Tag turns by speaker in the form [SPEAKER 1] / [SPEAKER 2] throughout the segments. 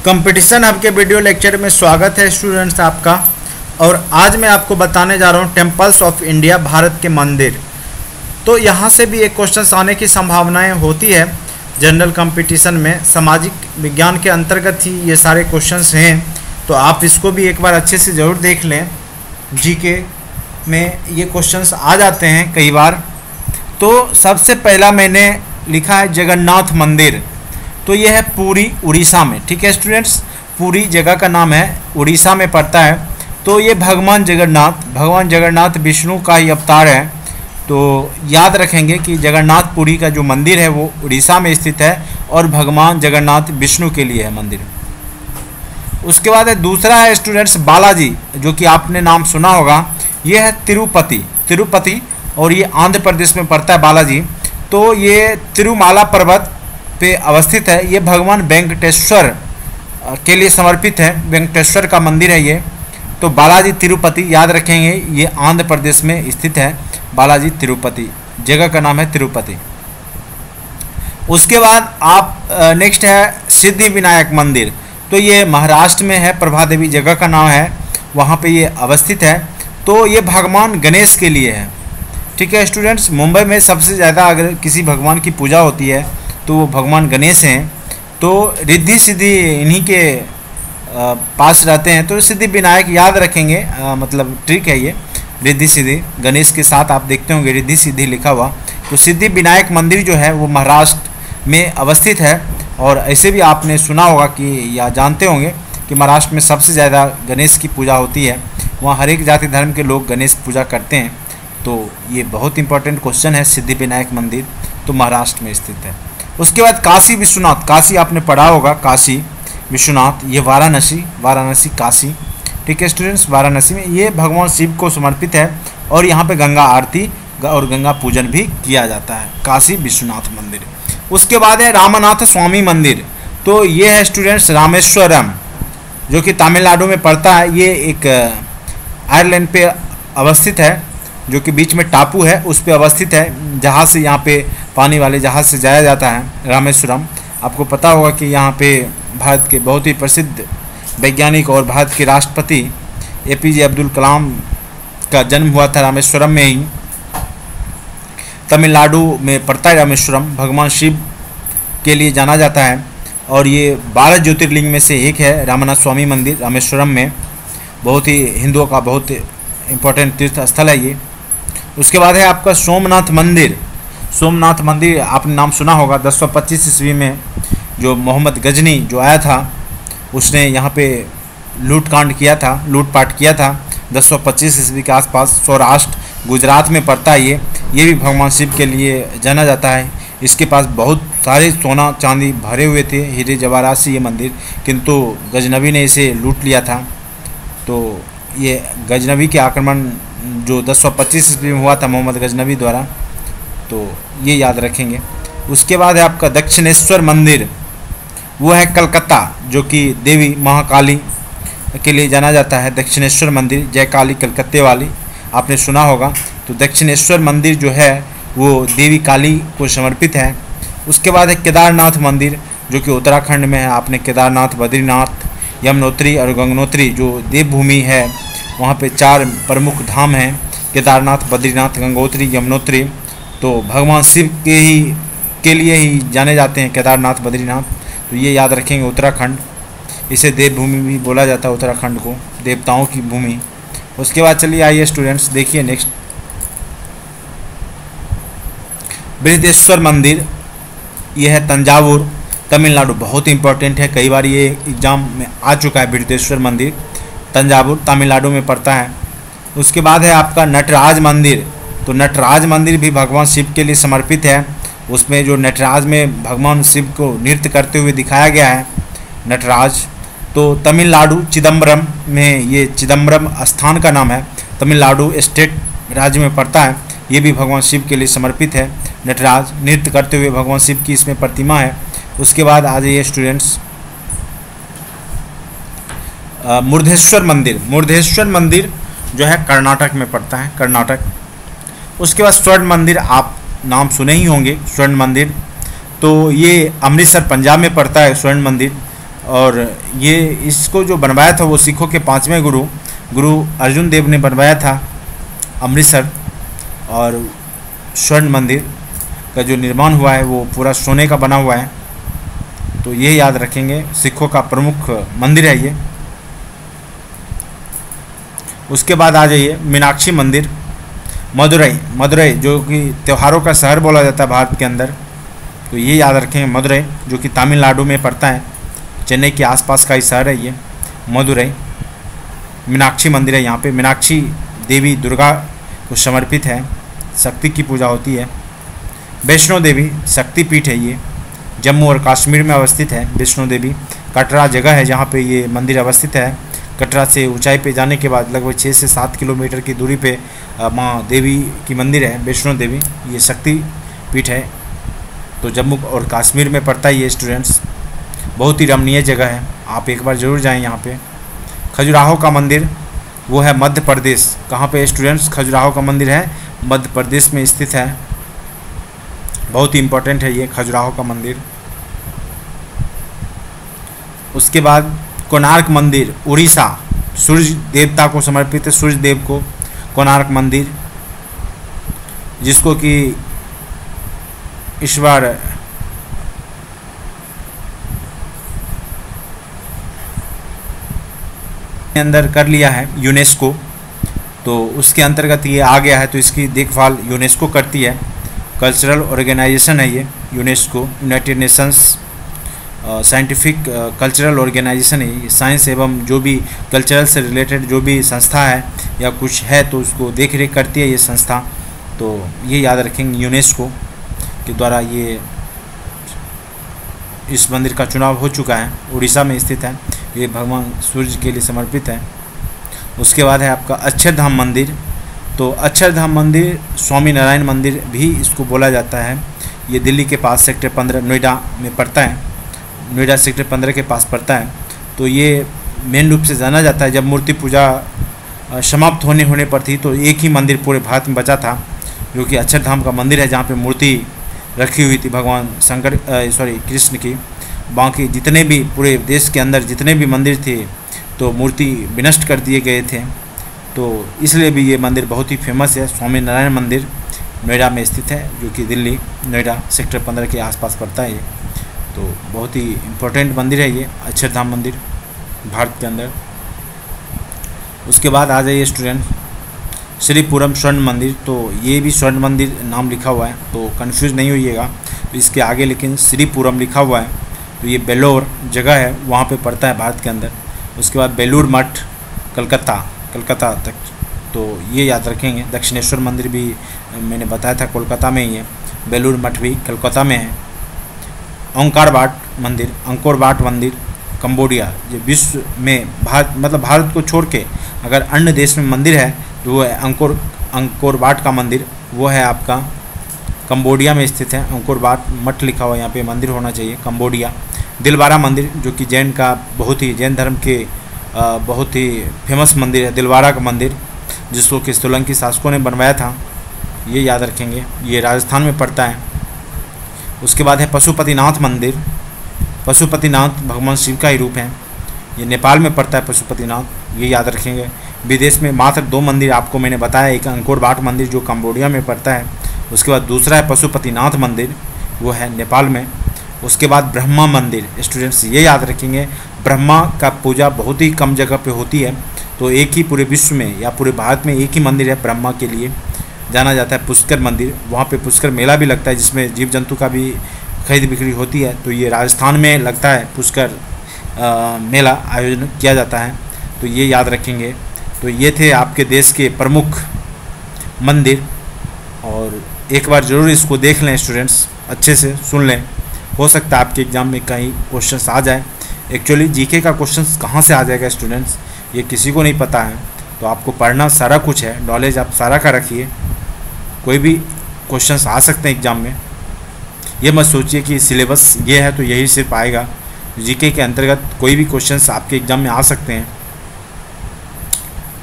[SPEAKER 1] Competition hub के video lecture में स्वागत है स्टूडेंट्स आपका। और आज मैं आपको बताने जा रहा हूँ टेम्पल्स ऑफ इंडिया, भारत के मंदिर। तो यहाँ से भी एक क्वेश्चन आने की संभावनाएं होती है जनरल कंपटीशन में। सामाजिक विज्ञान के अंतर्गत ही ये सारे क्वेश्चंस हैं, तो आप इसको भी एक बार अच्छे से ज़रूर देख लें। जीके में ये क्वेश्चंस आ जाते हैं कई बार। तो सबसे पहला मैंने लिखा है जगन्नाथ मंदिर, तो ये है पुरी, उड़ीसा में। ठीक है स्टूडेंट्स, पुरी जगह का नाम है, उड़ीसा में पड़ता है। तो ये भगवान जगन्नाथ विष्णु का ही अवतार है। तो याद रखेंगे कि जगन्नाथपुरी का जो मंदिर है वो उड़ीसा में स्थित है और भगवान जगन्नाथ विष्णु के लिए है मंदिर। उसके बाद है दूसरा है स्टूडेंट्स बालाजी, जो कि आपने नाम सुना होगा। ये है तिरुपति और ये आंध्र प्रदेश में पड़ता है बालाजी। तो ये तिरुमाला पर्वत पे अवस्थित है। ये भगवान वेंकटेश्वर के लिए समर्पित है, वेंकटेश्वर का मंदिर है ये। तो बालाजी तिरुपति याद रखेंगे, ये आंध्र प्रदेश में स्थित है। बालाजी तिरुपति जगह का नाम है तिरुपति। उसके बाद आप नेक्स्ट है सिद्धि विनायक मंदिर, तो ये महाराष्ट्र में है, प्रभा देवी जगह का नाम है, वहाँ पे ये अवस्थित है। तो ये भगवान गणेश के लिए है। ठीक है स्टूडेंट्स, मुंबई में सबसे ज़्यादा अगर किसी भगवान की पूजा होती है तो वो भगवान गणेश हैं। तो रिद्धि सिद्धि इन्हीं के पास रहते हैं। तो सिद्धि विनायक याद रखेंगे, मतलब ट्रिक है ये। रिद्धि सिद्धि गणेश के साथ आप देखते होंगे रिद्धि सिद्धि लिखा हुआ। तो सिद्धि विनायक मंदिर जो है वो महाराष्ट्र में अवस्थित है। और ऐसे भी आपने सुना होगा कि या जानते होंगे कि महाराष्ट्र में सबसे ज़्यादा गणेश की पूजा होती है। वहाँ हर एक जाति धर्म के लोग गणेश पूजा करते हैं। तो ये बहुत इंपॉर्टेंट क्वेश्चन है। सिद्धि विनायक मंदिर तो महाराष्ट्र में स्थित है। उसके बाद काशी विश्वनाथ, काशी आपने पढ़ा होगा, काशी विश्वनाथ, ये वाराणसी काशी। ठीक है स्टूडेंट्स, वाराणसी में ये भगवान शिव को समर्पित है और यहाँ पे गंगा आरती और गंगा पूजन भी किया जाता है, काशी विश्वनाथ मंदिर। उसके बाद है रामनाथ स्वामी मंदिर, तो ये है स्टूडेंट्स रामेश्वरम, जो कि तमिलनाडु में पड़ता है। ये एक आयरलैंड पे अवस्थित है, जो कि बीच में टापू है, उस पे अवस्थित है। जहाज़ से यहाँ पे पानी वाले जहाज़ से जाया जाता है रामेश्वरम। आपको पता होगा कि यहाँ पे भारत के बहुत ही प्रसिद्ध वैज्ञानिक और भारत के राष्ट्रपति APJ अब्दुल कलाम का जन्म हुआ था रामेश्वरम में ही। तमिलनाडु में पड़ता है रामेश्वरम, भगवान शिव के लिए जाना जाता है। और ये 12 ज्योतिर्लिंग में से एक है रामनाथ स्वामी मंदिर रामेश्वरम में। बहुत ही हिंदुओं का बहुत इम्पोर्टेंट तीर्थ स्थल है ये। उसके बाद है आपका सोमनाथ मंदिर आपने नाम सुना होगा। 1025 ईस्वी में जो मोहम्मद गजनी जो आया था, उसने यहाँ पे लूटपाट किया था 1025 ईस्वी के आसपास। सौराष्ट्र गुजरात में पड़ता है ये भी भगवान शिव के लिए जाना जाता है। इसके पास बहुत सारे सोना चांदी भरे हुए थे, हीरे जवाहरात से ये मंदिर, किंतु गजनवी ने इसे लूट लिया था। तो ये गजनवी के आक्रमण जो 1025 ईस्वी में हुआ था मोहम्मद गजनवी द्वारा, तो ये याद रखेंगे। उसके बाद है आपका दक्षिणेश्वर मंदिर, वो है कलकत्ता, जो कि देवी महाकाली के लिए जाना जाता है। दक्षिणेश्वर मंदिर, जय काली कलकत्ते वाली, आपने सुना होगा। तो दक्षिणेश्वर मंदिर जो है वो देवी काली को समर्पित है। उसके बाद है केदारनाथ मंदिर, जो कि उत्तराखंड में है। आपने केदारनाथ, बद्रीनाथ, यमुनोत्री और गंगोत्री जो देवभूमि है, वहाँ पे 4 प्रमुख धाम हैं, केदारनाथ, बद्रीनाथ, गंगोत्री, यमुनोत्री। तो भगवान शिव के लिए ही जाने जाते हैं केदारनाथ, बद्रीनाथ। तो ये याद रखेंगे। उत्तराखंड, इसे देवभूमि भी बोला जाता है उत्तराखंड को, देवताओं की भूमि। उसके बाद चलिए आइए स्टूडेंट्स देखिए नेक्स्ट बृहदेश्वर मंदिर, ये है तंजावुर, तमिलनाडु। बहुत इंपॉर्टेंट है, कई बार ये एग्जाम में आ चुका है। बृहदेश्वर मंदिर तंजावुर तमिलनाडु में पड़ता है। उसके बाद है आपका नटराज मंदिर, तो नटराज मंदिर भी भगवान शिव के लिए समर्पित है। उसमें जो नटराज में भगवान शिव को नृत्य करते हुए दिखाया गया है नटराज। तो तमिलनाडु चिदम्बरम में, ये चिदम्बरम स्थान का नाम है, तमिलनाडु स्टेट राज्य में पड़ता है। ये भी भगवान शिव के लिए समर्पित है। नटराज नृत्य करते हुए भगवान शिव की इसमें प्रतिमा है। उसके बाद आ जाइए स्टूडेंट्स मुर्देश्वर मंदिर जो है कर्नाटक में पड़ता है, कर्नाटक। उसके बाद स्वर्ण मंदिर, आप नाम सुने ही होंगे स्वर्ण मंदिर। तो ये अमृतसर पंजाब में पड़ता है स्वर्ण मंदिर। और ये इसको जो बनवाया था वो सिखों के 5वें गुरु अर्जुन देव ने बनवाया था अमृतसर। और स्वर्ण मंदिर का जो निर्माण हुआ है वो पूरा सोने का बना हुआ है, तो ये याद रखेंगे, सिखों का प्रमुख मंदिर है ये। उसके बाद आ जाइए मीनाक्षी मंदिर, मदुरई जो कि त्योहारों का शहर बोला जाता है भारत के अंदर, तो ये याद रखेंगे मदुरई, जो कि तमिलनाडु में पड़ता है, चेन्नई के आसपास का ही शहर है ये मदुरई। मीनाक्षी मंदिर है यहाँ पे, मीनाक्षी देवी दुर्गा को समर्पित है, शक्ति की पूजा होती है। वैष्णो देवी शक्तिपीठ है ये, जम्मू और कश्मीर में अवस्थित है। वैष्णो देवी कटरा जगह है जहाँ पे ये मंदिर अवस्थित है। कटरा से ऊंचाई पे जाने के बाद लगभग 6 से 7 किलोमीटर की दूरी पे माँ देवी की मंदिर है, वैष्णो देवी, ये शक्ति पीठ है। तो जम्मू और कश्मीर में पड़ता है ये स्टूडेंट्स, बहुत ही रमणीय जगह है, आप एक बार ज़रूर जाएं यहाँ पे। खजुराहो का मंदिर वो है मध्य प्रदेश, कहाँ पे स्टूडेंट्स? खजुराहो का मंदिर है मध्य प्रदेश में स्थित है, बहुत ही इम्पोर्टेंट है ये खजुराहो का मंदिर। उसके बाद कोणार्क मंदिर उड़ीसा, सूर्य देवता को समर्पित है, सूर्य देव को कोणार्क मंदिर, जिसको कि इस बार अंदर कर लिया है यूनेस्को, तो उसके अंतर्गत ये आ गया है, तो इसकी देखभाल यूनेस्को करती है। कल्चरल ऑर्गेनाइजेशन है ये UNESCO, United Nations Scientific Cultural organisation है ये, साइंस एवं जो भी कल्चरल से रिलेटेड जो भी संस्था है या कुछ है तो उसको देख रेख करती है ये संस्था। तो ये याद रखेंगे यूनेस्को के द्वारा ये इस मंदिर का चुनाव हो चुका है, उड़ीसा में स्थित है, ये भगवान सूर्य के लिए समर्पित है। उसके बाद है आपका अक्षरधाम मंदिर, तो अक्षरधाम मंदिर स्वामी नारायण मंदिर भी इसको बोला जाता है, ये दिल्ली के पास सेक्टर 15 नोएडा में पड़ता है, नोएडा सेक्टर 15 के पास पड़ता है। तो ये मेन रूप से जाना जाता है, जब मूर्ति पूजा समाप्त होने पर थी तो एक ही मंदिर पूरे भारत में बचा था, जो कि अक्षरधाम का मंदिर है, जहाँ पे मूर्ति रखी हुई थी भगवान कृष्ण की। बाकी जितने भी पूरे देश के अंदर जितने भी मंदिर थे तो मूर्ति विनष्ट कर दिए गए थे, तो इसलिए भी ये मंदिर बहुत ही फेमस है। स्वामी नारायण मंदिर नोएडा में स्थित है, जो कि दिल्ली नोएडा सेक्टर 15 के आसपास पड़ता है ये, तो बहुत ही इम्पोर्टेंट मंदिर है ये अक्षरधाम मंदिर भारत के अंदर। उसके बाद आ जाइए स्टूडेंट श्रीपुरम स्वर्ण मंदिर, तो ये भी स्वर्ण मंदिर नाम लिखा हुआ है, तो कंफ्यूज नहीं होइएगा, तो इसके आगे लेकिन श्रीपुरम लिखा हुआ है, तो ये बेलोर जगह है वहाँ पे पड़ता है भारत के अंदर। उसके बाद बेलूर मठ कलकत्ता तक, तो ये याद रखेंगे। दक्षिणेश्वर मंदिर भी मैंने बताया था कोलकाता में ही है, बेलूर मठ भी कलकत्ता में है। अंकोर वाट मंदिर कंबोडिया, जो विश्व में भारत को छोड़ के अगर अन्य देश में मंदिर है तो वो है अंकोर वाट का मंदिर, वो है आपका कंबोडिया में स्थित है। अंकोर वाट मठ लिखा हुआ यहाँ पे मंदिर होना चाहिए, कंबोडिया। दिलवारा मंदिर, जो कि जैन धर्म के बहुत ही फेमस मंदिर है, दिलवारा का मंदिर, जिसको कि सोलंकी शासकों ने बनवाया था, ये याद रखेंगे, ये राजस्थान में पड़ता है। उसके बाद है पशुपतिनाथ मंदिर, पशुपतिनाथ भगवान शिव का ही रूप है, ये नेपाल में पड़ता है पशुपतिनाथ, ये याद रखेंगे। विदेश में मात्र 2 मंदिर आपको मैंने बताया, एक अंकोर वाट मंदिर जो कंबोडिया में पड़ता है, उसके बाद दूसरा है पशुपतिनाथ मंदिर, वो है नेपाल में। उसके बाद ब्रह्मा मंदिर, स्टूडेंट्स ये याद रखेंगे, ब्रह्मा का पूजा बहुत ही कम जगह पे होती है, तो एक ही पूरे विश्व में या पूरे भारत में एक ही मंदिर है ब्रह्मा के लिए जाना जाता है, पुष्कर मंदिर। वहाँ पे पुष्कर मेला भी लगता है, जिसमें जीव जंतु का भी खरीद बिक्री होती है, तो ये राजस्थान में लगता है, पुष्कर मेला आयोजन किया जाता है, तो ये याद रखेंगे। तो ये थे आपके देश के प्रमुख मंदिर, और एक बार ज़रूर इसको देख लें स्टूडेंट्स, अच्छे से सुन लें, हो सकता है आपके एग्ज़ाम में कहीं क्वेश्चंस आ जाए। एक्चुअली जीके का क्वेश्चंस कहाँ से आ जाएगा स्टूडेंट्स, ये किसी को नहीं पता है, तो आपको पढ़ना सारा कुछ है, नॉलेज आप सारा का रखिए, कोई भी क्वेश्चंस आ सकते हैं एग्ज़ाम में। ये मत सोचिए कि सिलेबस ये है तो यही सिर्फ आएगा, जीके के अंतर्गत कोई भी क्वेश्चंस आपके एग्ज़ाम में आ सकते हैं।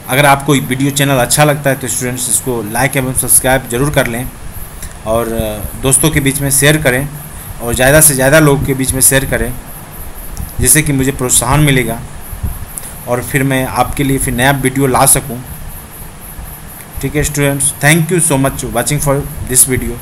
[SPEAKER 1] अगर आपको वीडियो चैनल अच्छा लगता है तो स्टूडेंट्स इसको लाइक एवं सब्सक्राइब जरूर कर लें, और दोस्तों के बीच में शेयर करें, और ज़्यादा से ज़्यादा लोगों के बीच में शेयर करें, जिससे कि मुझे प्रोत्साहन मिलेगा और फिर मैं आपके लिए फिर नया वीडियो ला सकूं। ठीक है students, thank you so much watching for this video.